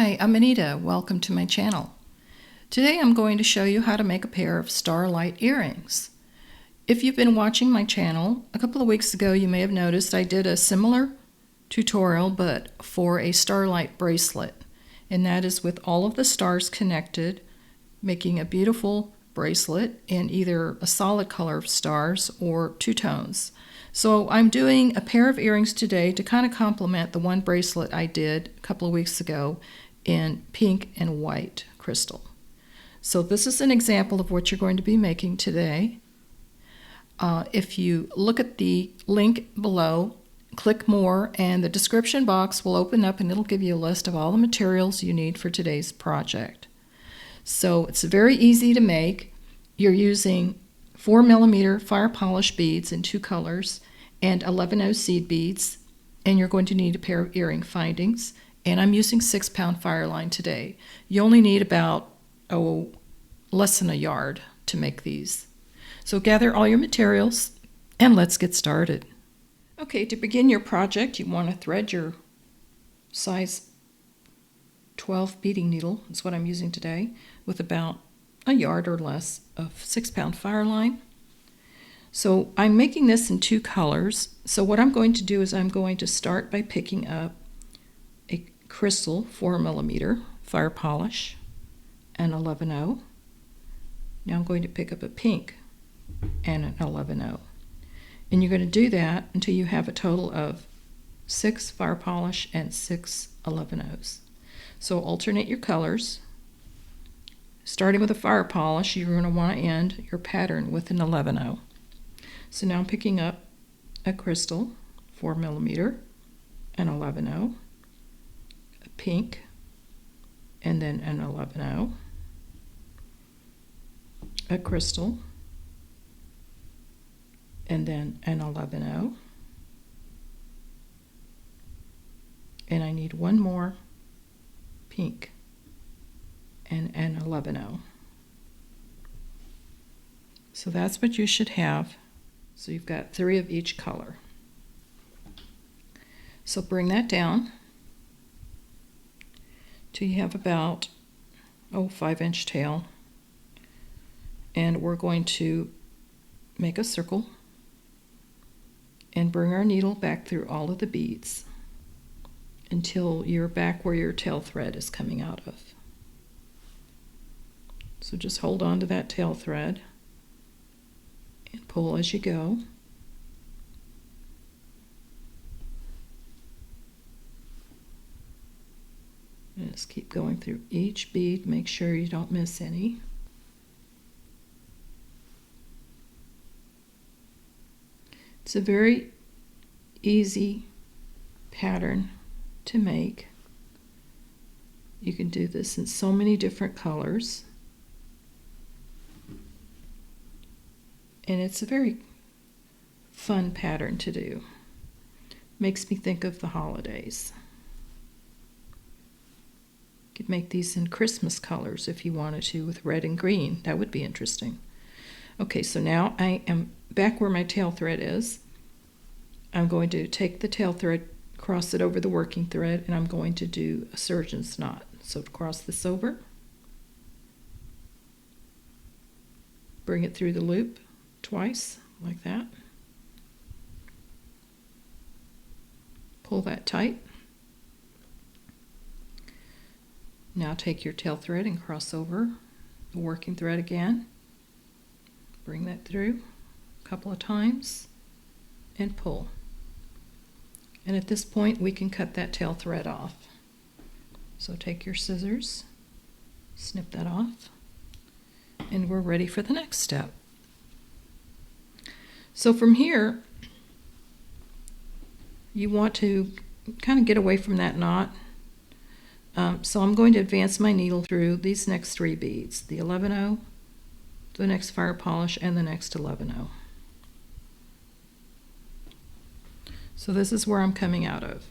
Hi, I'm Anita. Welcome to my channel. Today I'm going to show you how to make a pair of Starlight earrings. If you've been watching my channel, a couple of weeks ago you may have noticed I did a similar tutorial but for a Starlight bracelet, and that is with all of the stars connected, making a beautiful bracelet in either a solid color of stars or two tones. So I'm doing a pair of earrings today to kind of complement the one bracelet I did a couple of weeks ago in pink and white crystal. So this is an example of what you're going to be making today. If you look at the link below, click more, and the description box will open up and it'll give you a list of all the materials you need for today's project. So it's very easy to make. You're using 4mm fire polish beads in two colors and 11/0 seed beads, and you're going to need a pair of earring findings, and I'm using 6-pound fireline today. You only need about less than a yard to make these. So gather all your materials and let's get started. Okay, to begin your project you want to thread your size 12 beading needle, is what I'm using today, with about a yard or less of 6-pound fireline. So I'm making this in two colors. So what I'm going to do is I'm going to start by picking up a crystal 4mm fire polish and 11/0. Now I'm going to pick up a pink and an 11/0. And you're going to do that until you have a total of 6 fire polish and 6 11/0s. So alternate your colors. Starting with a fire polish, you're going to want to end your pattern with an 11/0. So now I'm picking up a crystal 4mm, an 11/0, a pink, and then an 11/0, a crystal, and then an 11/0, and I need one more pink and an 11/0. So that's what you should have. So you've got 3 of each color. So bring that down till you have about 5-inch tail, and we're going to make a circle and bring our needle back through all of the beads until you're back where your tail thread is coming out of. So just hold on to that tail thread and pull as you go. And just keep going through each bead, make sure you don't miss any. It's a very easy pattern to make. You can do this in so many different colors. And it's a very fun pattern to do. Makes me think of the holidays. You could make these in Christmas colors if you wanted to, with red and green. That would be interesting. Okay, so now I am back where my tail thread is. I'm going to take the tail thread, cross it over the working thread, and I'm going to do a surgeon's knot. So cross this over, bring it through the loop twice, like that. Pull that tight. Now take your tail thread and cross over the working thread again. Bring that through a couple of times and pull. And at this point we can cut that tail thread off. So take your scissors, snip that off, and we're ready for the next step. So from here, you want to kind of get away from that knot. So I'm going to advance my needle through these next 3 beads, the 11/0, the next fire polish, and the next 11/0. So this is where I'm coming out of.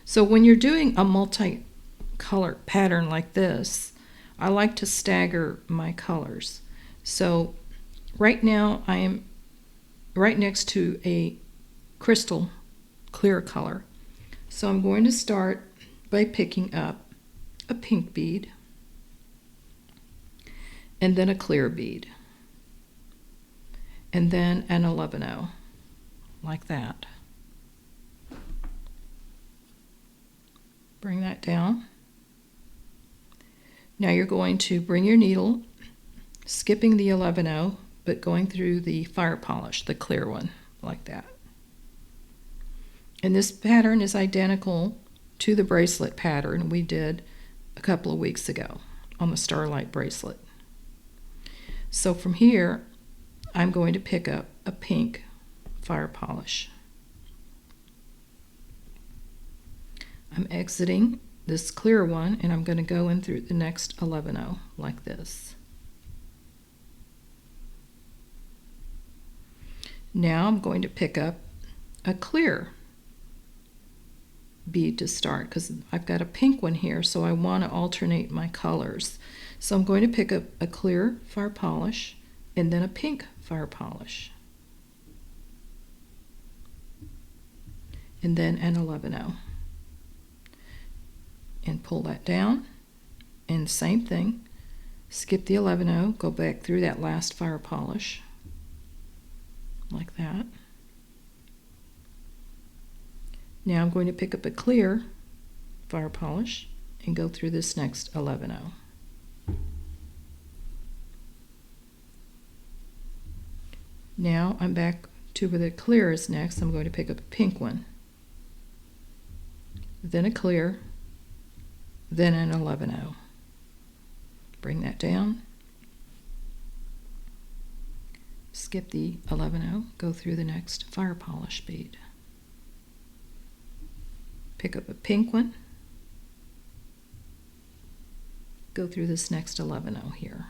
So when you're doing a multi-color pattern like this, I like to stagger my colors. So right now I am right next to a crystal clear color. So I'm going to start by picking up a pink bead and then a clear bead and then an 11-0, like that. Bring that down. Now you're going to bring your needle, skipping the 11-0, but going through the fire polish, the clear one, like that. And this pattern is identical to the bracelet pattern we did a couple of weeks ago on the Starlight bracelet. So from here, I'm going to pick up a pink fire polish. I'm exiting this clear one and I'm going to go in through the next 11-0 like this. Now I'm going to pick up a clear bead to start because I've got a pink one here, so I want to alternate my colors. So I'm going to pick up a clear fire polish and then a pink fire polish and then an 11-0 and pull that down, and same thing, skip the 11-0, go back through that last fire polish like that. Now I'm going to pick up a clear fire polish and go through this next 11-0. Now I'm back to where the clear is next. I'm going to pick up a pink one, then a clear, then an 11-0. Bring that down, skip the 11-0, go through the next fire polish bead. Pick up a pink one, go through this next 11-0 here.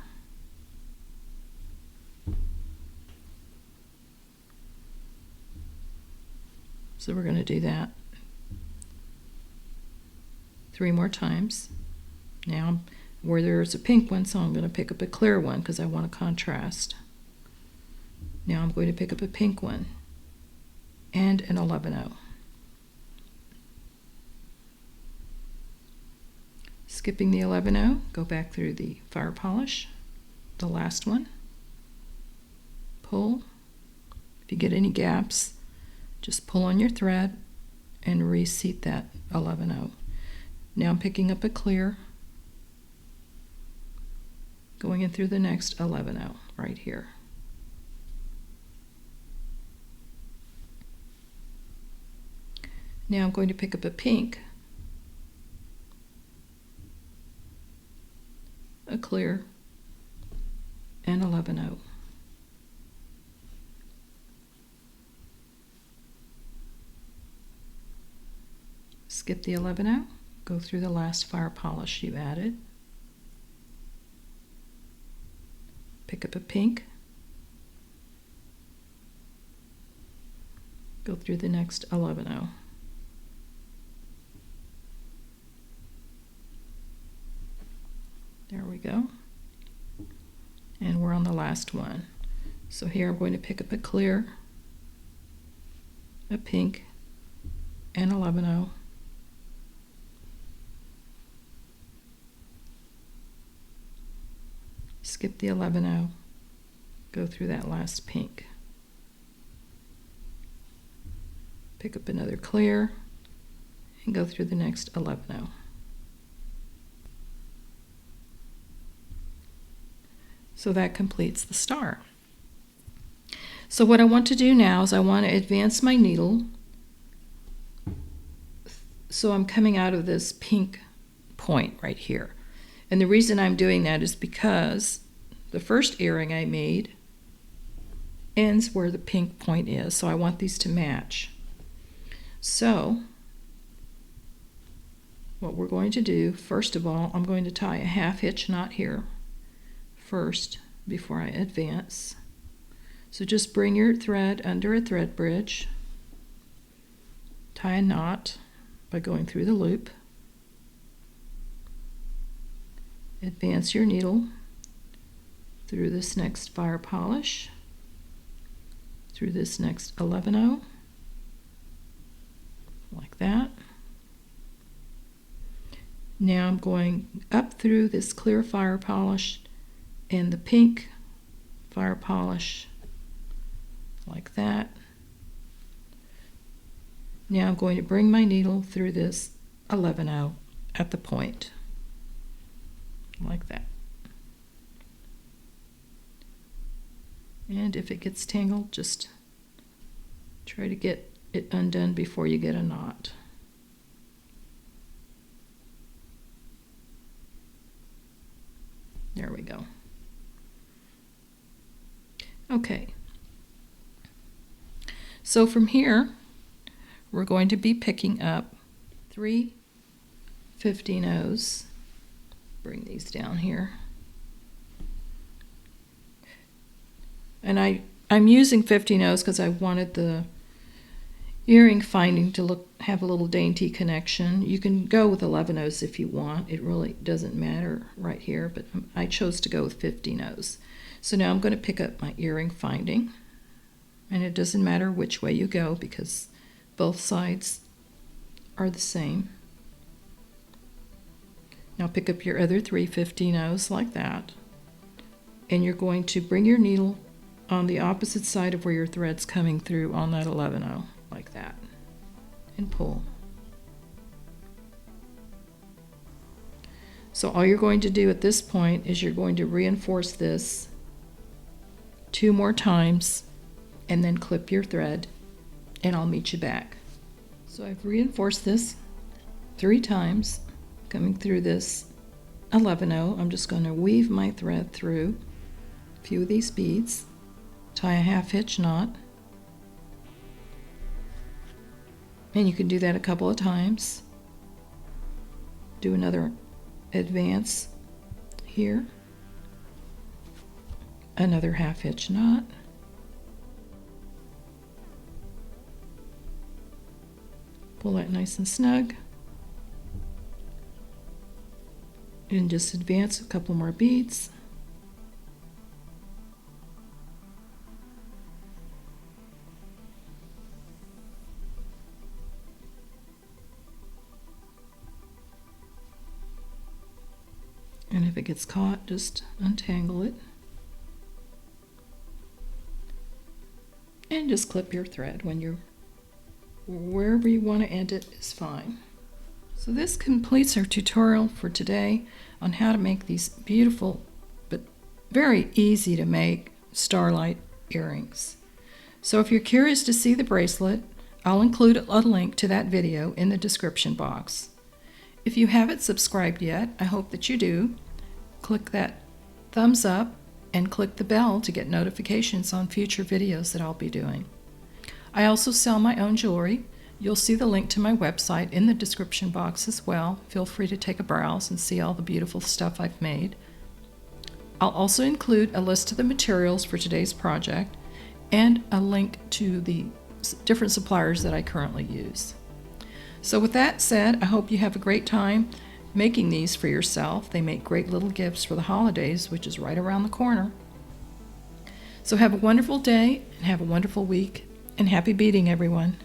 So we're going to do that 3 more times. Now where there's a pink one, so I'm going to pick up a clear one because I want a contrast. Now I'm going to pick up a pink one and an 11-0. Skipping the 11-0, go back through the fire polish, the last one, pull. If you get any gaps, just pull on your thread and reseat that 11-0. Now I'm picking up a clear, going in through the next 11-0 right here. Now I'm going to pick up a pink, a clear, and 11-0. Skip the 11-0, go through the last fire polish you added, pick up a pink, go through the next 11-0. There we go. And we're on the last one. So here I'm going to pick up a clear, a pink, and 11-0. Skip the 11-0, go through that last pink. Pick up another clear and go through the next 11-0. So that completes the star. So what I want to do now is I want to advance my needle so I'm coming out of this pink point right here. And the reason I'm doing that is because the first earring I made ends where the pink point is, so I want these to match. So what we're going to do, first of all, I'm going to tie a half hitch knot here first before I advance. So just bring your thread under a thread bridge, tie a knot by going through the loop, advance your needle through this next fire polish, through this next 11-0, like that. Now I'm going up through this clear fire polish and the pink fire polish like that. Now I'm going to bring my needle through this 11/0 at the point like that. And if it gets tangled, just try to get it undone before you get a knot. There we go. Okay. So from here, we're going to be picking up 3 15/0s. Bring these down here. And I'm using 15/0s because I wanted the earring finding to have a little dainty connection. You can go with 11/0s if you want. It really doesn't matter right here, but I chose to go with 15/0s. So now I'm going to pick up my earring finding, and it doesn't matter which way you go because both sides are the same. Now pick up your other 3 15/0s like that, and you're going to bring your needle on the opposite side of where your thread's coming through on that 11/0 like that, and pull. So all you're going to do at this point is you're going to reinforce this 2 more times and then clip your thread, and I'll meet you back. So I've reinforced this 3 times coming through this 11/0. I'm just going to weave my thread through a few of these beads, tie a 1/2 hitch knot, and you can do that a couple of times. Do another advance here, another 1/2 hitch knot, pull that nice and snug, and just advance a couple more beads. And if it gets caught, just untangle it. And just clip your thread when you're wherever you want to end it is fine. So this completes our tutorial for today on how to make these beautiful but very easy to make Starlight earrings. So if you're curious to see the bracelet, I'll include a link to that video in the description box. If you haven't subscribed yet, I hope that you do. Click that thumbs up and click the bell to get notifications on future videos that I'll be doing. I also sell my own jewelry. You'll see the link to my website in the description box as well. Feel free to take a browse and see all the beautiful stuff I've made. I'll also include a list of the materials for today's project and a link to the different suppliers that I currently use. So with that said, I hope you have a great time making these for yourself. They make great little gifts for the holidays, which is right around the corner. So have a wonderful day and have a wonderful week, and happy beading, everyone.